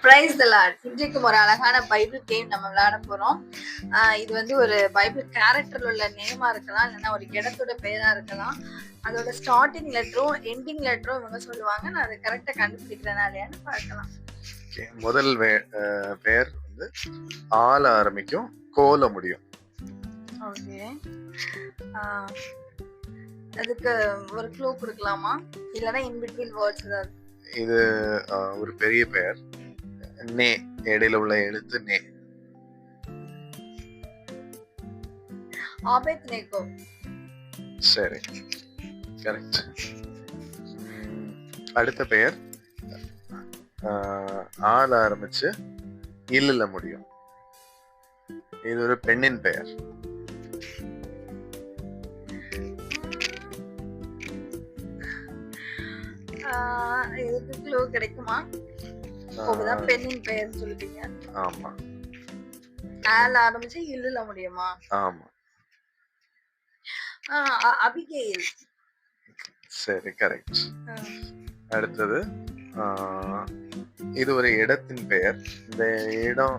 Praise the Lord. இன்றைக்கு ஒரு அழகான பைபிள் கேம் நம்ம விளையாட போறோம். இது வந்து ஒரு பைபிள் கேரக்டர்ல உள்ள நேமா இருக்கலாம், இல்லைன்னா ஒரு இடத்தோட பெயரா இருக்கலாம். அதோட ஸ்டார்டிங் லெட்டரும் எண்டிங் லெட்டரும் இவங்க சொல்லுவாங்க. நான் அதை கரெக்டா கண்டுபிடிக்கிறேனா இல்லையான்னு பார்க்கலாம். முதல் பெயர் வந்து ஆல ஆரம்பிக்கும், கோல முடியும். ஓகே, அதுக்கு ஒரு க்ளூ கொடுக்கலாமா, இல்லைன்னா இன் பிட்வீன் வேர்ட்ஸ் ஏதாவது? இது ஒரு பெரிய பெயர். நே இடையில உள்ள எழுத்து நே. ஆபேத்நேகோ. சரி, கரெக்ட். அடுத்த பெயர் ஆல ஆரம்பிச்சு இல்ல முடியும். இது ஒரு பெண்ணின் பெயர். இதுக்கு க்ளூ கிடைக்குமா? அதுதான் பெண்ணின் பெயர் சொல்லுவீங்க. ஆமா. ஆல ஆரம்பிச்சு இல்ல முடியுமா? ஆமா. அபிகேல். சரி, கரெக்ட். அடுத்தது இது ஒரு இடத்தின் பெயர். இந்த இடம்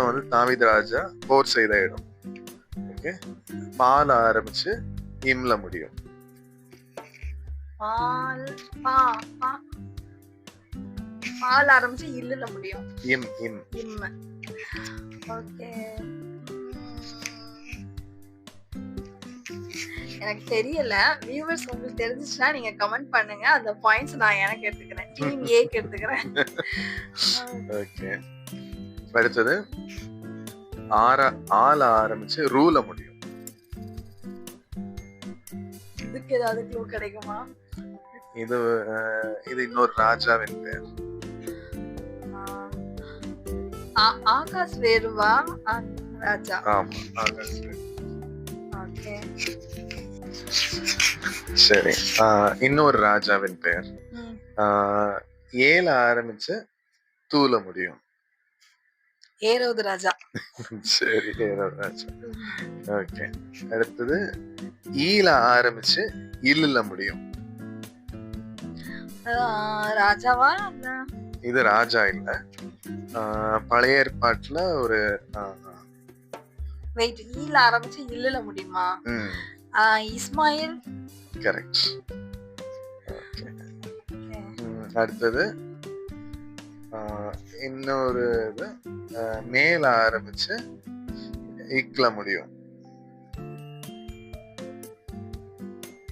வந்து தாவீது ராஜா போர் செய்த இடம். ஓகே, பால் ஆரம்பிச்சு இம்ல முடியும். பால் ஆரம்பிச்சு இல்ல முடியும். இம் இம் இம். ஓகே, எனக்கு தெரியல. வியூவர்ஸ் உங்களுக்கு தெரிஞ்சிச்சுன்னா நீங்க கமெண்ட் பண்ணுங்க. அந்த பாயிண்ட்ஸ் நான் எனக்கு எடுத்துக்கிறேன், டீம் ஏக்கு எடுத்துக்கிறேன். ஓகே, அடுத்தது ஆல ஆரம்பிச்சு ரூல முடியும். இதுக்கு ஏதாவது க்ளூ கிடைக்குமா? இது இன்னொரு ராஜாவின் பெயர். ஆகாஷ் வேருவா ராஜா. ஆமா, ஆகாஷ் வேரு. ஓகே, சரி. இன்னொரு ராஜாவின் பெயர். ஏல ஆரம்பிச்சு தூல முடியும். ஏரோது ராஜா. சரி, ஏரோது ராஜா. ஓகே, அடுத்தது ஈல ஆரம்பிச்சு இல்ல முடியும். ராஜாவா? இது ராஜா இல்ல, பழைய ஏற்பாட்டுல ஒரு வெயிட். ஈல ஆரம்பிச்சு இல்ல முடியுமா? இஸ்மாயில். கரெக்ட். ஓகே, அடுத்தது இன்னொரு இது மேல ஆரம்பிச்சு இக்ல முடியும்.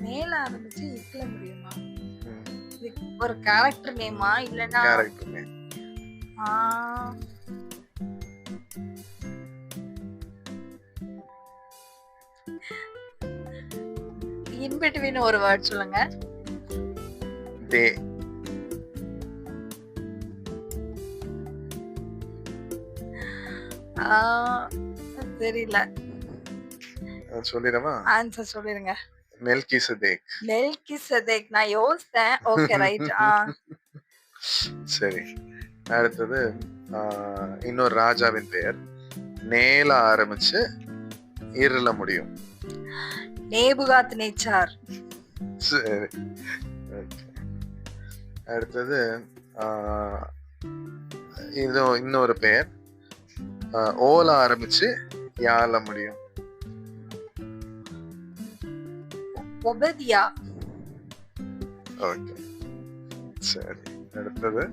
மேல ஆரம்பிச்சு இக்ல முடியுமா? ஒரு கேரக்டர் நேமா இல்லனா? Character name. இன் பிட்வீன் ஒரு வேர்ட் சொல்லுங்க. தே. தெரியல. சொல்லிரமா? ஆன்சர் சொல்லிருங்க. மெல்கிசதேக். மெல்கிசதேக். நான் யோசித்தேன். Okay, right. சரி, அடுத்தது இன்னொரு ராஜாவின் பெயர். நேல ஆரம்பிச்சு இருள முடியும். நேபுகாத் நேச்சார். சரி, அடுத்தது இது இன்னொரு பெயர். ஓல ஆரம்பிச்சு யால முடியும். ஒபதியா. ஓகே, சரி. அடுத்தது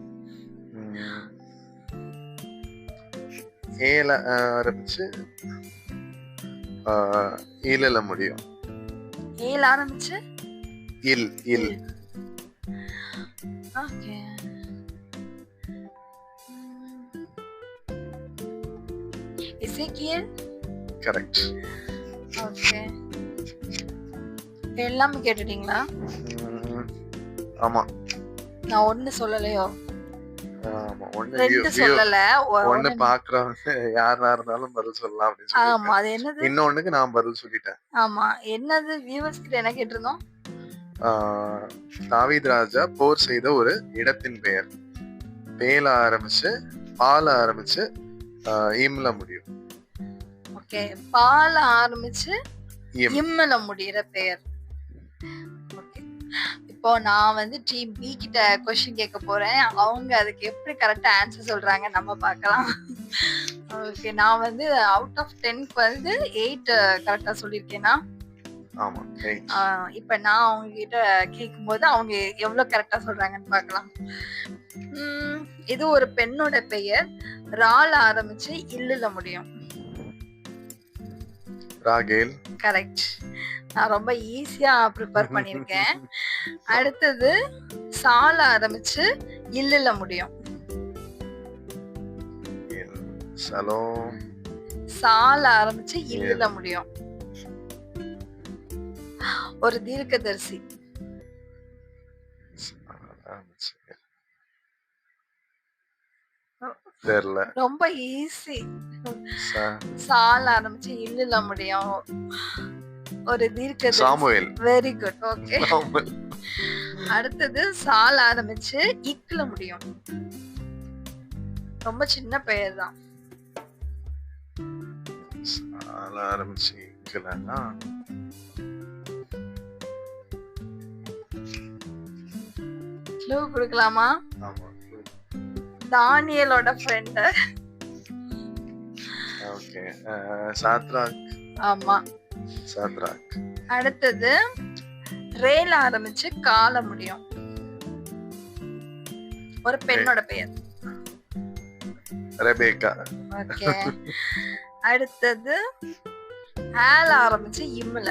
ஏல ஆரம்பிச்சு இல்ல முடியும். ஏல ஆரம்பிச்சு இல் இல். ஓகே, எசேக்கியேல். கரெக்ட். ஓகே, எல்லாமே கேட்டுட்டீங்களா? ஆமா. நான் ஒண்ணு சொல்லலையோ? ஆமா, ரெண்டு சொல்லல. ஒண்ணு பாக்குறவங்க யாரா இருந்தாலும் பதில் சொல்லலாம் அப்படின்னு சொல்லி. ஆமா, அது என்னது? இன்னொன்னுக்கு நான் பதில் சொல்லிட்டேன். ஆமா, என்னது? வியூவர்ஸ் கிட்ட என்ன கேட்டிருந்தோம்? தாவீது ராஜா போர் செய்த ஒரு இடத்தின் பெயர். பேல ஆரம்பிச்சு பால ஆரம்பிச்சு இம்ல முடியும். ஓகே, பால ஆரம்பிச்சு இம்ல முடிகிற பெயர். ஓகே, இப்போ நான் வந்து டீம் பி கிட்ட கொஸ்டின் கேட்க போறேன். அவங்க அதுக்கு எப்படி கரெக்டா ஆன்சர் சொல்றாங்க நம்ம பார்க்கலாம். ஓகே, நான் வந்து அவுட் ஆஃப் 10க்கு வந்து 8 கரெக்டா சொல்லியிருக்கேனா? ஆமா 8. இப்ப நான் அவங்க கிட்ட கேட்கும்போது அவங்க எவ்வளவு கரெக்டா சொல்றாங்கன்னு பார்க்கலாம். இது ஒரு பெண்ணோட பெயர். ரால ஆரம்பிச்சு இல்லுல முடியும். ராகேல். கரெக்ட். நான் ரொம்ப ஈஸியா ப்ரிப்பேர் பண்ணிருக்கேன். அடுத்தது சால ஆரம்பிச்சு இல்லுல முடியும். சலோம். சால ஆரம்பிச்சு இல்லுல முடியும். ஒரு தீர்க்கதரிசி. தெரியல. ரொம்ப ஈஸி. சால ஆரம்பிச்சு இல்லுல முடியும். ஒரு தீர்க்கதரிசி. சாமுவேல். Very good. ஓகே. அடுத்தது சால ஆரம்பிச்சு இக்ல முடியும். ரொம்ப சின்ன பெயர் தான். சால ஆரம்பிச்சு இக்லனா க்ளூ கொடுக்கலாமா? ஆமா. தானியேலோட ஃப்ரெண்ட். ஓகே. சாத்ராக். ஆமா, சாத்ராக். அடுத்தது ரேல ஆரம்பிச்சு கால முடியும். ஒரு பெண்ணோட பெயர். ரெபேக்கா. ஓகே. அடுத்தது ஆல ஆரம்பிச்சு இம்ல.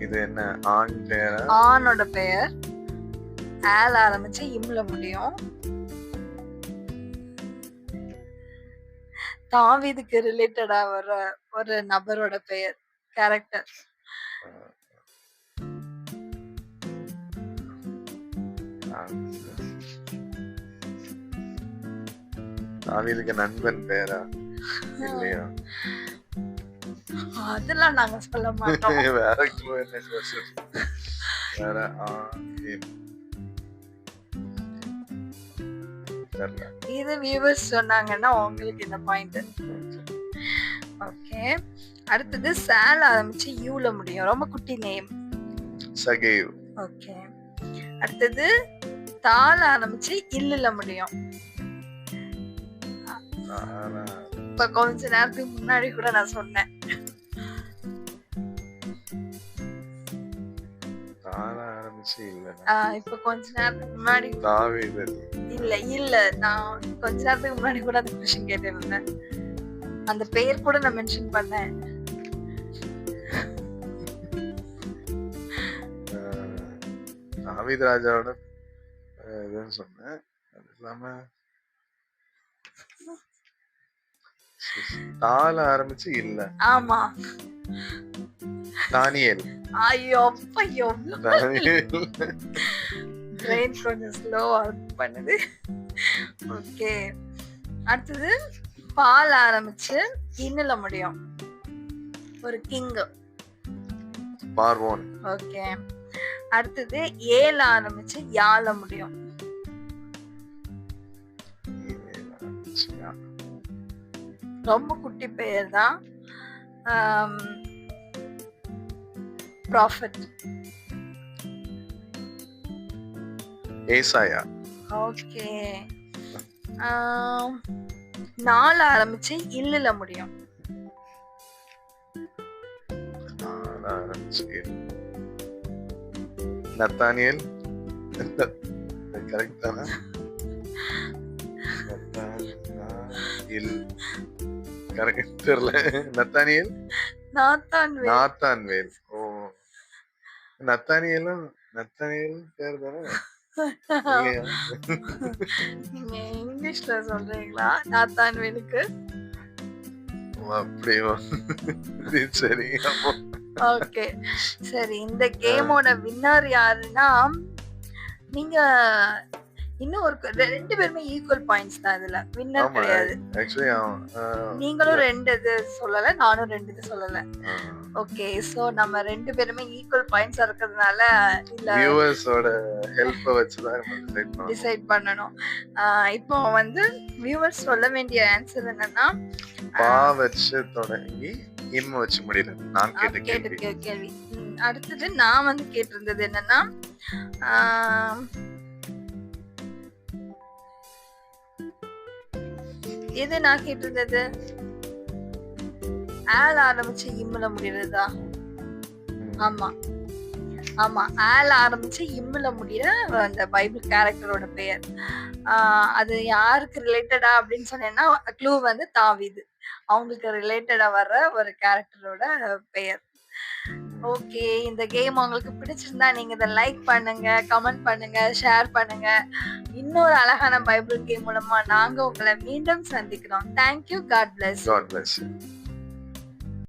இது என்ன ஆண் பேரா? ஆணோட பெயர். ஆல ஆரம்பிச்சு இம்ல முடியும். தாவீதுக்கு ரிலேட்டடா வர ஒரு நபரோட பெயர், கேரக்டர். தாவீதுக்கு நண்பன் பேரா? இல்லையா? அதெல்லாம் நாங்க சொல்ல மாட்டோம். வேற க்ளூ என்ன சொல்றது? வேற இது வியூவர்ஸ் சொன்னாங்கன்னா உங்களுக்கு இந்த பாயிண்ட். ஓகே. அடுத்தது சால ஆரம்பிச்சு யூல முடியும். ரொம்ப குட்டி நேம். சகேவ். ஓகே. அடுத்தது தால ஆரம்பிச்சு இல்லுல முடியும். இப்ப கொஞ்ச நேரத்துக்கு முன்னாடி கூட நான் சொன்னேன். இப்ப கொஞ்ச நேரத்துக்கு முன்னாடி இல்ல நான் கொஞ்ச நேரத்துக்கு முன்னாடி கூட அந்த கொஸ்டின் கேட்டிருந்தேன். அந்த பெயர் கூட நான் மென்ஷன் பண்ணேன். தாவீது ராஜாவோட இதுன்னு சொன்னேன். அது இல்லாம தால ஆரம்பிச்சு இல்ல. ஆமா, தானியேல். ஐயோ ஐயோ, பிரெயின் கொஞ்சம் ஸ்லோ ஒர்க் பண்ணுது. ஓகே. அடுத்தது பால் ஆரம்பிச்சு இன்னுல முடியும். ஒரு கிங். பார்வோன். ஓகே. அடுத்தது ஏல ஆரம்பிச்சு யால முடியும். ரொம்ப குட்டி பெயர் தான். ப்ராஃபட். ஏசாயா. ஓகே. நால ஆரம்பிச்சு இல்லுல முடியும். நத்தானியேல். கரெக்ட் தானா? கரெக்ட் தெரியல. நத்தானியேல். நாத்தான்வேல். ஓ, நத்தானியேலும் நத்தானியேல் பேர் தானே? நீங்க இங்கிலீஷ்ல சொல்றீங்களா நாத்தான்வேலுக்கு? அப்படியோ? சரி. ஓகே, சரி. இந்த கேமோட வின்னர் யாருன்னா, நீங்க இன்னும் ஒரு 2 பேருமே ஈக்குவல் பாயிண்ட்ஸ் தான். இதுல வின்னர் கிடையாது. ஆக்சுவலி நீங்களும் 2 இது சொல்லல, நானும் 2 இது சொல்லல. ஓகே, சோ நம்ம 2 பேருமே ஈக்குவல் பாயிண்ட்ஸ் இருக்கிறதுனால இல்ல வியூவர்ஸோட ஹெல்ப் வச்சு தான் டிசைட் பண்ணனும். இப்போ வந்து வியூவர்ஸ் சொல்ல வேண்டிய ஆன்சர் என்னன்னா, பா வச்சு தொடங்கி இம் வச்சு முடியுது. நான் கேட்ட கேட்ட கேள்வி. கேள்வி. அடுத்தது நான் வந்து கேட்டிருந்தது என்னன்னா, ஆம், எது நான் கேட்டிருந்தது? ஆல் ஆரம்பிச்சு இம்முல முடியறதா? ம். ஆமா ஆமா, ஆல் ஆரம்பிச்சு இம்முல முடியிற அந்த பைபிள் கேரக்டரோட பெயர். அது யாருக்கு ரிலேட்டடா அப்படின்னு சொன்னேன்னா, க்ளூ வந்து தாவீது. அவங்களுக்கு ரிலேட்டடா வர்ற ஒரு கேரக்டரோட பெயர். ஓகே. இந்த கேம் உங்களுக்கு பிடிச்சிருந்தா நீங்க இத லைக் பண்ணுங்க, கமெண்ட் பண்ணுங்க, ஷேர் பண்ணுங்க. இன்னொரு அழகான பைபிள் கேம் மூலமா நாங்க உங்கள மீண்டும் சந்திக்கிறோம். Thank you. God bless you. God bless you.